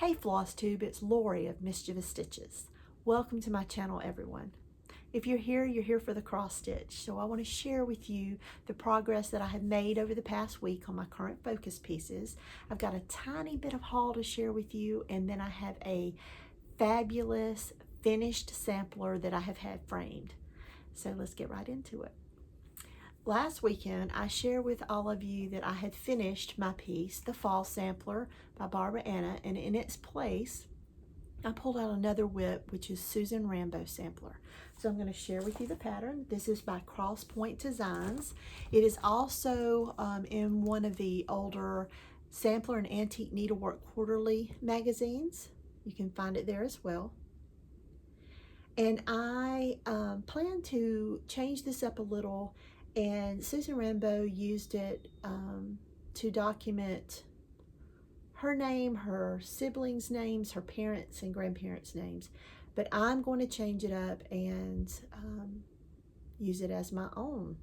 Hey Flosstube, it's Lori of Mischievous Stitches. Welcome to my channel, everyone. If you're here for the cross stitch. So I want to share with you the progress that I have made over the past week on my current focus pieces. I've got a tiny bit of haul to share with you, and then I have a fabulous finished sampler that I have had framed. So let's get right into it. Last weekend, I shared with all of you that I had finished my piece, The Fall Sampler by Barbara Anna, and in its place, I pulled out another whip, which is Susan Rambo Sampler. So I'm going to share with you the pattern. This is by Cross Point Designs. It is also in one of the older Sampler and Antique Needlework Quarterly magazines. You can find it there as well. And I plan to change this up a little, and Susan Rambo used it to document her name, her siblings' names, her parents' and grandparents' names. But I'm going to change it up and use it as my own.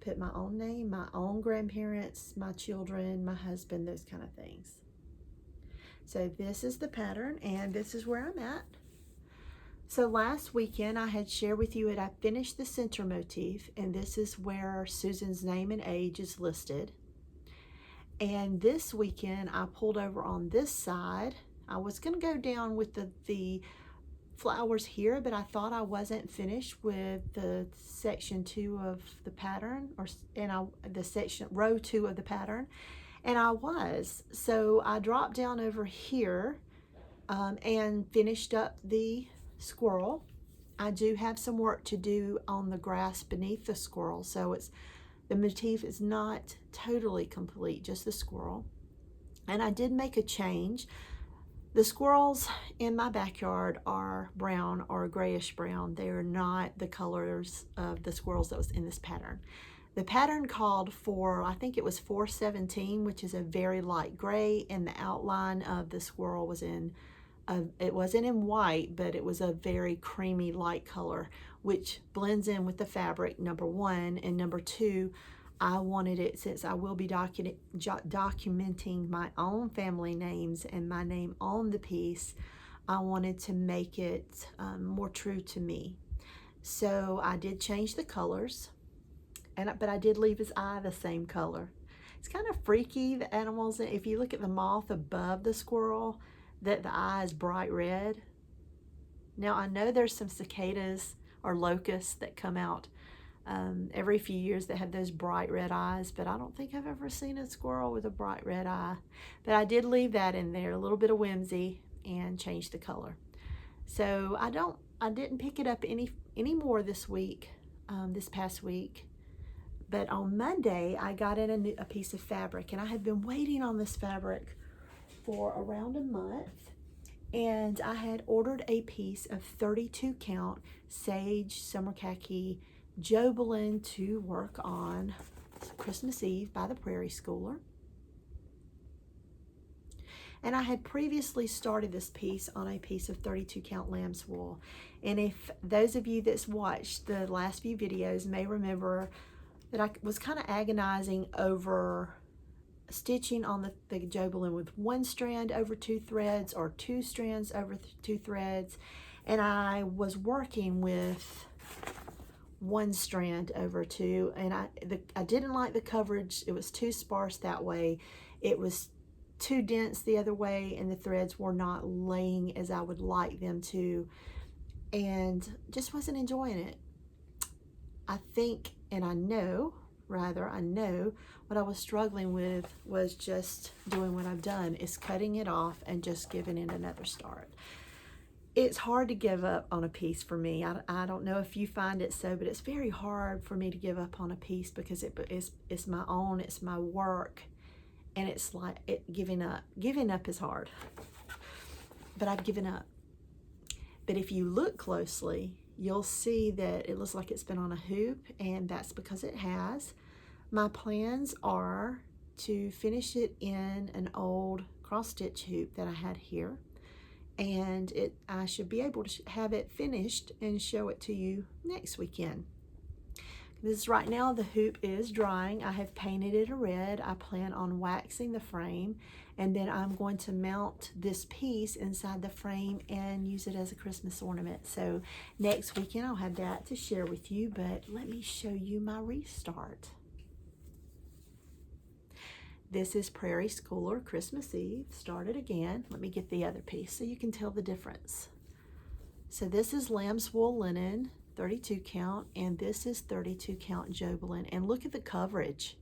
Put my own name, my own grandparents, my children, my husband, those kind of things. So this is the pattern, and this is where I'm at. So last weekend I had shared with you that I finished the center motif, and this is where Susan's name and age is listed. And this weekend I pulled over on this side. I was going to go down with the flowers here, but I thought I wasn't finished with the section 2 of the pattern, the section row 2 of the pattern, and I was. So I dropped down over here and finished up the squirrel. I do have some work to do on the grass beneath the squirrel, so the motif is not totally complete, just the squirrel. And I did make a change. The squirrels in my backyard are brown or grayish brown. They are not the colors of the squirrels that was in this pattern. The pattern called for, I think it was 417, which is a very light gray, and the outline of the squirrel was it wasn't in white, but it was a very creamy light color, which blends in with the fabric, number one. And number two, I wanted it, since I will be documenting my own family names and my name on the piece, I wanted to make it more true to me. So I did change the colors, but I did leave his eye the same color. It's kind of freaky, the animals. If you look at the moth above the squirrel, that the eye is bright red. Now I know there's some cicadas or locusts that come out every few years that have those bright red eyes, but I don't think I've ever seen a squirrel with a bright red eye. But I did leave that in there, a little bit of whimsy, and change the color. So I didn't pick it up any more this week, this past week. But on Monday I got in a piece of fabric, and I have been waiting on this fabric for around a month, and I had ordered a piece of 32 count sage summer khaki Jobelin to work on Christmas Eve by the Prairie Schooler. And I had previously started this piece on a piece of 32 count lamb's wool. And if those of you that's watched the last few videos may remember that I was kind of agonizing over stitching on the Jobelin with one strand over 2 threads or 2 strands over 2 threads, and I was working with 1 strand over 2, and I didn't like the coverage. It was too sparse that way. It was too dense the other way, and the threads were not laying as I would like them to, and just wasn't enjoying it. I think, and I know what I was struggling with was just doing what I've done, is cutting it off and just giving it another start. It's hard to give up on a piece for me. I don't know if you find it so, but it's very hard for me to give up on a piece because it's my own, it's my work, and it's like giving up. Giving up is hard, but I've given up. But if you look closely, you'll see that it looks like it's been on a hoop, and that's because it has. My plans are to finish it in an old cross stitch hoop that I had here, and I should be able to have it finished and show it to you next weekend. This is right now, the hoop is drying. I have painted it a red. I plan on waxing the frame, and then I'm going to mount this piece inside the frame and use it as a Christmas ornament. So next weekend I'll have that to share with you, but let me show you my restart. This is Prairie Schooler Christmas Eve. Started again. Let me get the other piece so you can tell the difference. So this is lamb's wool linen, 32 count, and this is 32 count Jobelin. And look at the coverage.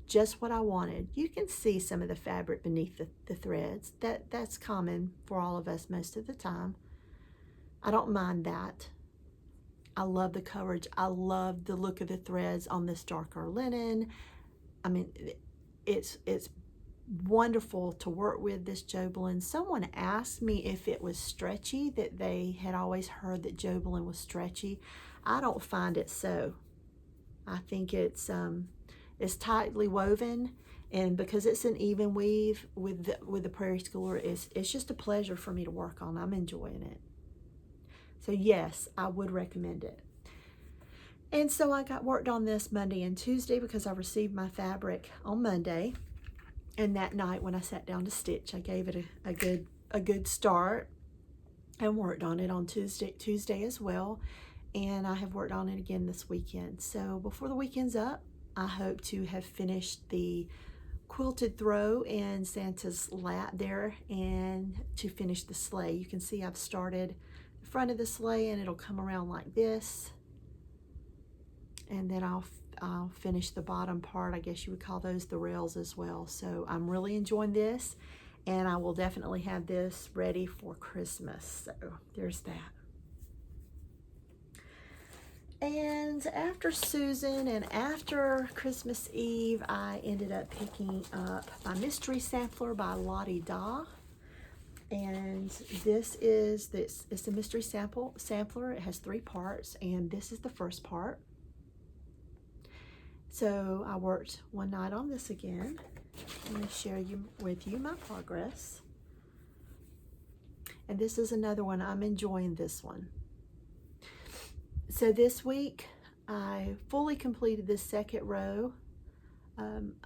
Just what I wanted. You can see some of the fabric beneath the threads. That's common for all of us most of the time. I don't mind that. I love the coverage. I love the look of the threads on this darker linen. I mean, it's wonderful to work with, this Jobelin. Someone asked me if it was stretchy, that they had always heard that Jobelin was stretchy. I don't find it so. I think it's tightly woven, and because it's an even weave with the Prairie Schooler, it's just a pleasure for me to work on. I'm enjoying it. So yes, I would recommend it. And so I got worked on this Monday and Tuesday because I received my fabric on Monday. And that night when I sat down to stitch, I gave it a good start and worked on it on Tuesday as well. And I have worked on it again this weekend. So before the weekend's up, I hope to have finished the quilted throw in Santa's lap there and to finish the sleigh. You can see I've started the front of the sleigh and it'll come around like this. And then I'll finish the bottom part. I guess you would call those the rails as well. So I'm really enjoying this, and I will definitely have this ready for Christmas. So there's that. And after Susan and after Christmas Eve, I ended up picking up my mystery sampler by Lottie Da. And this it's a mystery sampler. It has 3 parts, and this is the first part. So I worked one night on this again. I'm going to share with you my progress. And this is another one. I'm enjoying this one. So this week I fully completed this second row.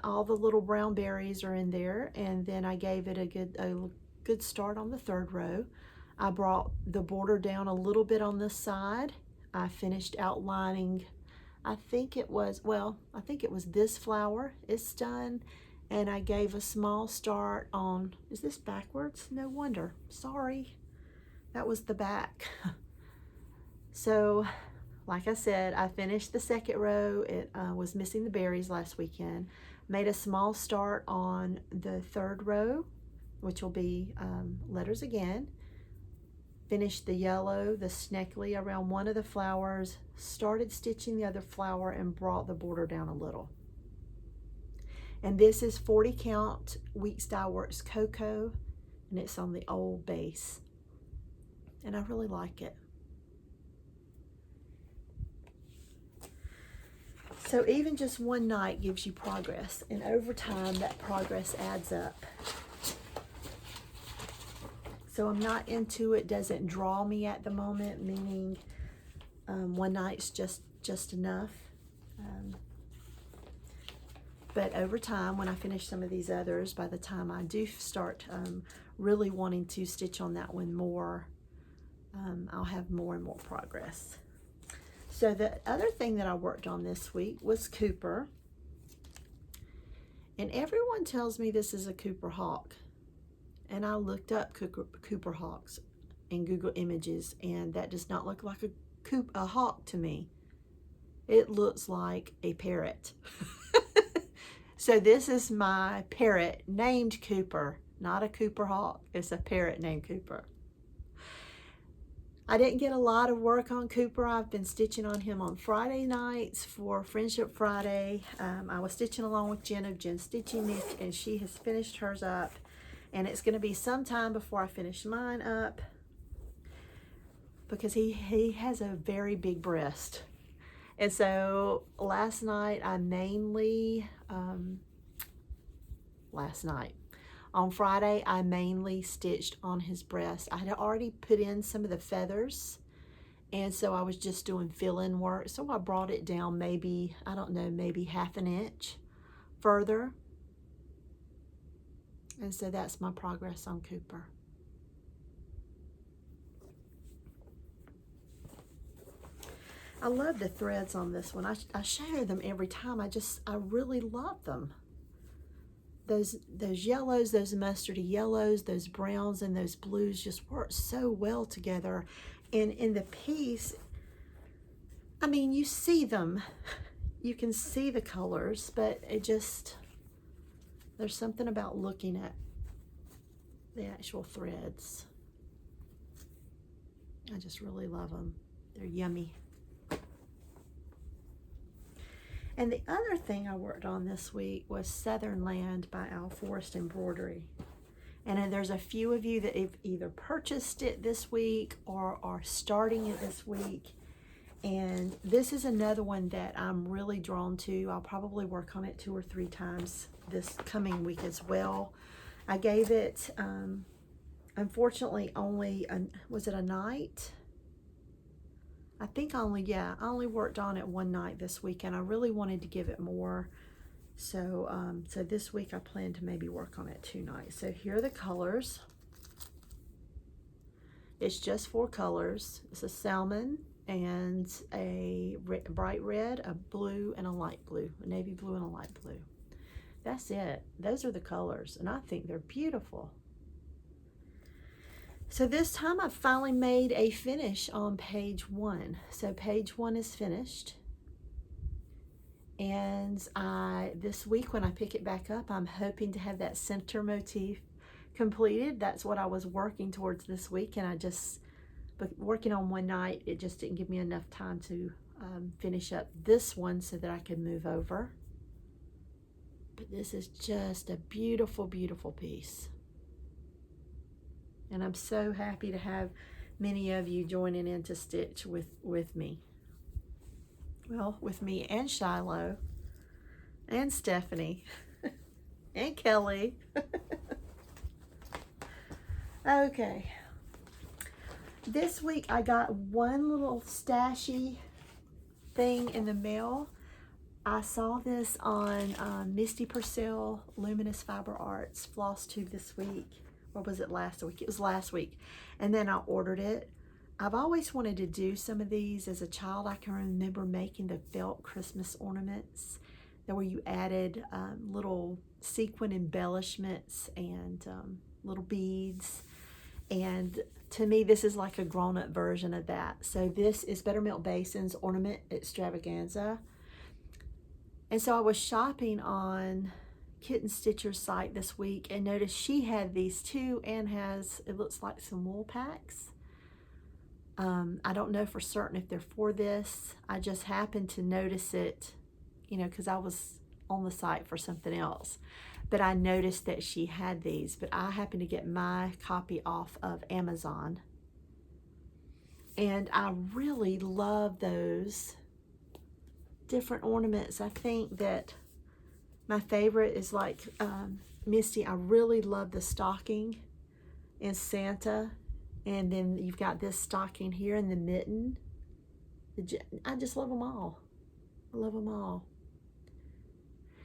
All the little brown berries are in there, and then I gave it a good start on the third row. I brought the border down a little bit on this side. I finished outlining, I think it was this flower. It's done, and I gave a small start on, is this backwards? No wonder, sorry. That was the back. So, like I said, I finished the second row. It was missing the berries last weekend. Made a small start on the third row, which will be letters again. Finished the yellow, the sneckly around one of the flowers, started stitching the other flower, and brought the border down a little. And this is 40 count Weeks Dye Works Cocoa, and it's on the old base. And I really like it. So even just one night gives you progress, and over time that progress adds up. So I'm not into it, doesn't draw me at the moment, meaning one night's just enough. But over time, when I finish some of these others, by the time I do start really wanting to stitch on that one more, I'll have more and more progress. So the other thing that I worked on this week was Cooper. And everyone tells me this is a Cooper Hawk. And I looked up Cooper Hawks in Google Images, and that does not look like a hawk to me. It looks like a parrot. So this is my parrot named Cooper, not a Cooper Hawk. It's a parrot named Cooper. I didn't get a lot of work on Cooper. I've been stitching on him on Friday nights for Friendship Friday. I was stitching along with Jen of Jen Stitching Niche, and she has finished hers up. And it's going to be some time before I finish mine up, because he has a very big breast. And so last night on Friday, I mainly stitched on his breast. I had already put in some of the feathers, And so I was just doing fill-in work. So I brought it down maybe, I don't know, maybe half an inch further. And so that's my progress on Cooper. I love the threads on this one. I share them every time. I really love them. Those yellows, those mustardy yellows, those browns, and those blues just work so well together. And in the piece, I mean, you see them. You can see the colors, but there's something about looking at the actual threads. I just really love them. They're yummy. And the other thing I worked on this week was Southern Land by Al Forrest Embroidery. And there's a few of you that have either purchased it this week or are starting it this week. And this is another one that I'm really drawn to. I'll probably work on it 2 or 3 times this coming week as well. I gave it, unfortunately, only, was it a night? I think I only worked on it 1 night this week, and I really wanted to give it more. So, so this week I plan to maybe work on it 2 nights. So here are the colors. It's just 4 colors. It's a salmon and a bright red, a blue, and a light blue, a navy blue and a light blue. That's it. Those are the colors, and I think they're beautiful. So this time I've finally made a finish on page 1. So page 1 is finished. And this week when I pick it back up, I'm hoping to have that center motif completed. That's what I was working towards this week, and but working on 1 night, it just didn't give me enough time to finish up this one so that I could move over. But this is just a beautiful, beautiful piece. And I'm so happy to have many of you joining in to stitch with me. Well, with me and Shiloh and Stephanie and Kelly. Okay. This week I got one little stashy thing in the mail. I saw this on Misty Purcell Luminous Fiber Arts Flosstube this week. Or was it last week? It was last week. And then I ordered it. I've always wanted to do some of these. As a child, I can remember making the felt Christmas ornaments where you added little sequin embellishments and little beads. And to me, this is like a grown-up version of that. So this is Buttermilk Basin's Ornament Extravaganza. And so I was shopping on Kitten Stitcher's site this week and noticed she had these too, and has, it looks like, some wool packs. I don't know for certain if they're for this. I just happened to notice it, you know, because I was on the site for something else. But I noticed that she had these, but I happened to get my copy off of Amazon. And I really love those different ornaments. I think that my favorite is like Misty. I really love the stocking and Santa. And then you've got this stocking here and the mitten. I just love them all. I love them all.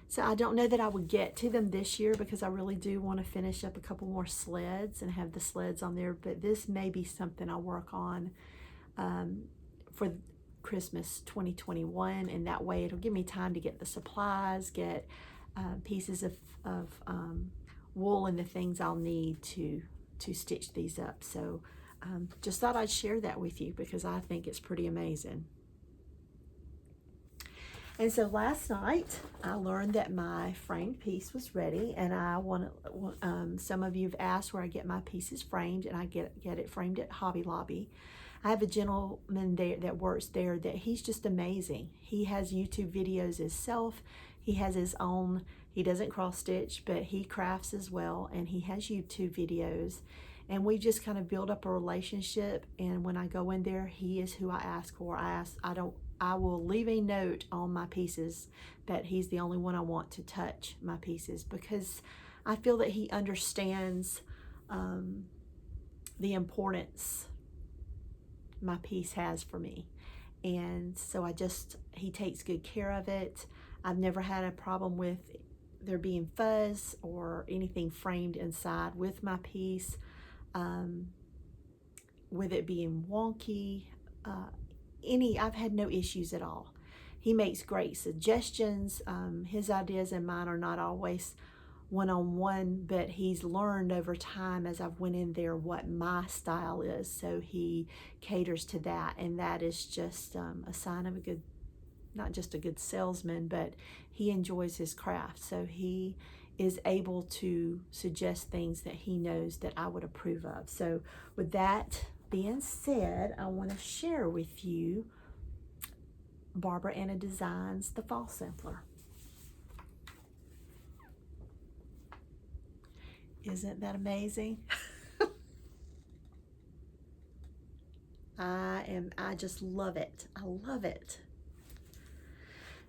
So I don't know that I would get to them this year because I really do want to finish up a couple more sleds and have the sleds on there. But this may be something I'll work on for Christmas 2021. And that way it'll give me time to get the supplies, get pieces of wool and the things I'll need to stitch these up. So just thought I'd share that with you because I think it's pretty amazing. And so last night I learned that my framed piece was ready, and some of you have asked where I get my pieces framed, and I get it framed at Hobby Lobby. I have a gentleman there that works there that he's just amazing. He has YouTube videos himself. He has his own, he doesn't cross stitch, but he crafts as well, and he has YouTube videos. And we just kind of build up a relationship, and when I go in there, he is who I ask for. I will leave a note on my pieces that he's the only one I want to touch my pieces, because I feel that he understands the importance my piece has for me. And so he takes good care of it. I've never had a problem with there being fuzz or anything framed inside with my piece, with it being wonky. I've had no issues at all. He makes great suggestions. His ideas and mine are not always one-on-one, but he's learned over time as I've went in there what my style is, so he caters to that, and that is just a sign of a good, not just a good salesman, but he enjoys his craft, so he is able to suggest things that he knows that I would approve of. So with that being said, I want to share with you Barbara Anna Designs, the Fall Sampler. Isn't that amazing? I just love it. I love it.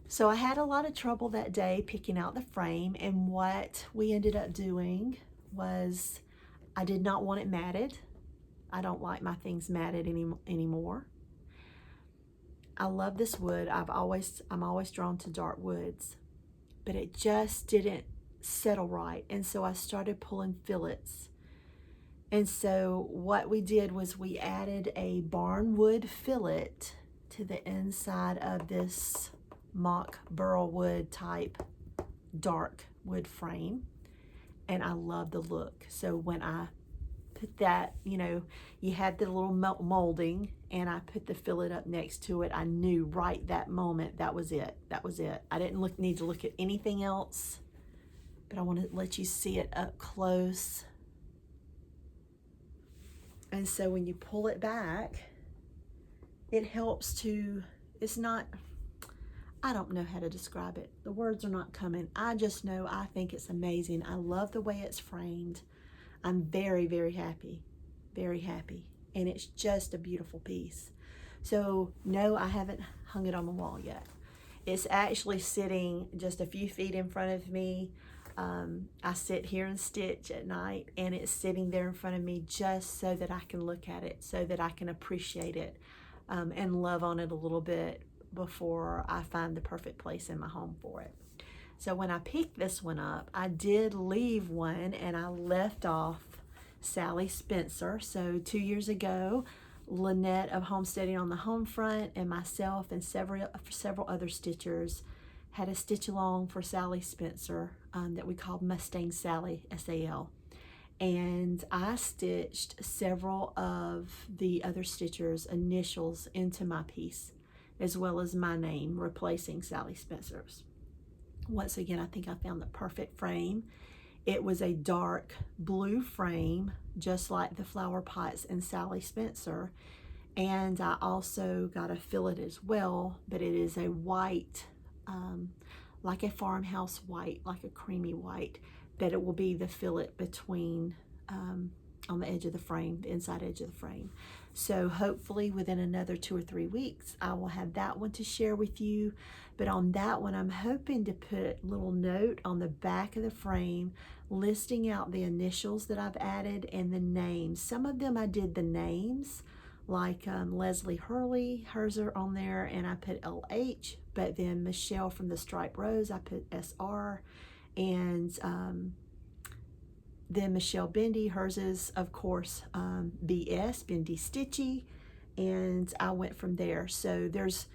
So I had a lot of trouble that day picking out the frame, and what we ended up doing was I did not want it matted. I don't like my things matted anymore. I love this wood. I'm always drawn to dark woods, but it just didn't settle right, and so I started pulling fillets. And so what we did was we added a barnwood fillet to the inside of this mock burl wood type dark wood frame, and I love the look. So when I put that, you had the little molding, and I put the fillet up next to it, I knew right that moment that was it. I didn't need to look at anything else, but I want to let you see it up close. And so when you pull it back, it helps to, I don't know how to describe it. The words are not coming. I just know I think it's amazing. I love the way it's framed. I'm very, very happy, very happy. And it's just a beautiful piece. So no, I haven't hung it on the wall yet. It's actually sitting just a few feet in front of me. I sit here and stitch at night, and it's sitting there in front of me just so that I can look at it, so that I can appreciate it, and love on it a little bit before I find the perfect place in my home for it. So when I picked this one up, I did leave one, and I left off Sally Spencer. So 2 years ago, Lynette of Homesteading on the Home Front and myself and several other stitchers had a stitch along for Sally Spencer that we called Mustang Sally, S-A-L. And I stitched several of the other stitchers' initials into my piece, as well as my name, replacing Sally Spencer's. Once again, I think I found the perfect frame. It was a dark blue frame, just like the flower pots in Sally Spencer. And I also got a fillet as well, but it is a white, like a farmhouse white, like a creamy white, but it will be the fillet between, on the edge of the frame, the inside edge of the frame. So hopefully within another 2 or 3 weeks, I will have that one to share with you. But on that one, I'm hoping to put a little note on the back of the frame listing out the initials that I've added and the names. Some of them I did the names, like Leslie Hurley, hers are on there, and I put LH, but then Michelle from the Stripe Rose, I put SR, and then Michelle Bendy, hers is, of course, BS, Bendy Stitchy, and I went from there. So there's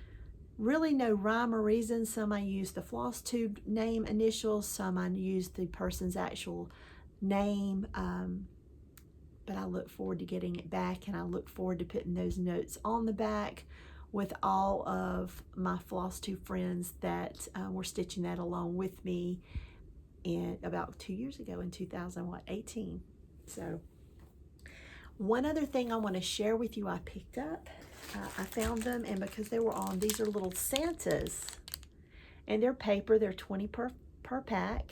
really no rhyme or reason. Some I use the Flosstube name initials, some I use the person's actual name, but I look forward to getting it back, and I look forward to putting those notes on the back with all of my Flosstube friends that were stitching that along with me about 2 years ago in 2018. So one other thing I want to share with you, I picked up, I found them, and because they were on, these are little Santas, and they're paper, they're 20 per pack,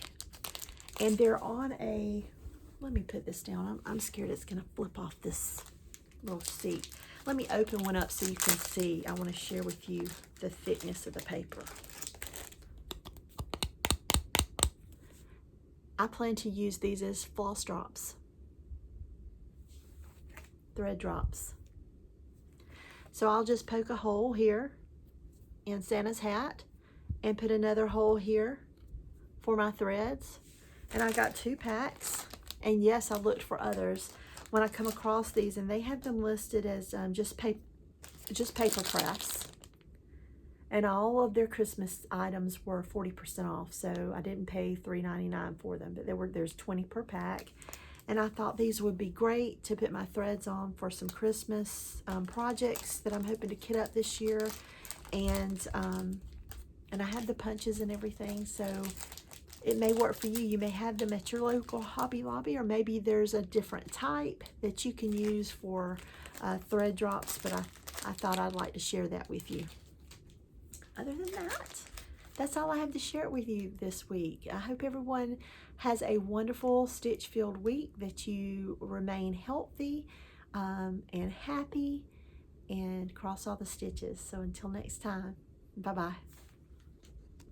and they're on a, let me put this down, I'm scared it's going to flip off this little seat. Let me open one up so you can see. I want to share with you the thickness of the paper. I plan to use these as floss drops, thread drops. So I'll just poke a hole here in Santa's hat and put another hole here for my threads. And I got 2 packs. And yes, I looked for others when I come across these, and they have them listed as just paper crafts. And all of their Christmas items were 40% off, so I didn't pay $3.99 for them, but there's 20 per pack. And I thought these would be great to put my threads on for some Christmas projects that I'm hoping to kit up this year. And I have the punches and everything, so it may work for you. You may have them at your local Hobby Lobby, or maybe there's a different type that you can use for thread drops, but I thought I'd like to share that with you. Other than that, that's all I have to share with you this week. I hope everyone has a wonderful stitch-filled week, that you remain healthy and happy, and cross all the stitches. So until next time, bye-bye.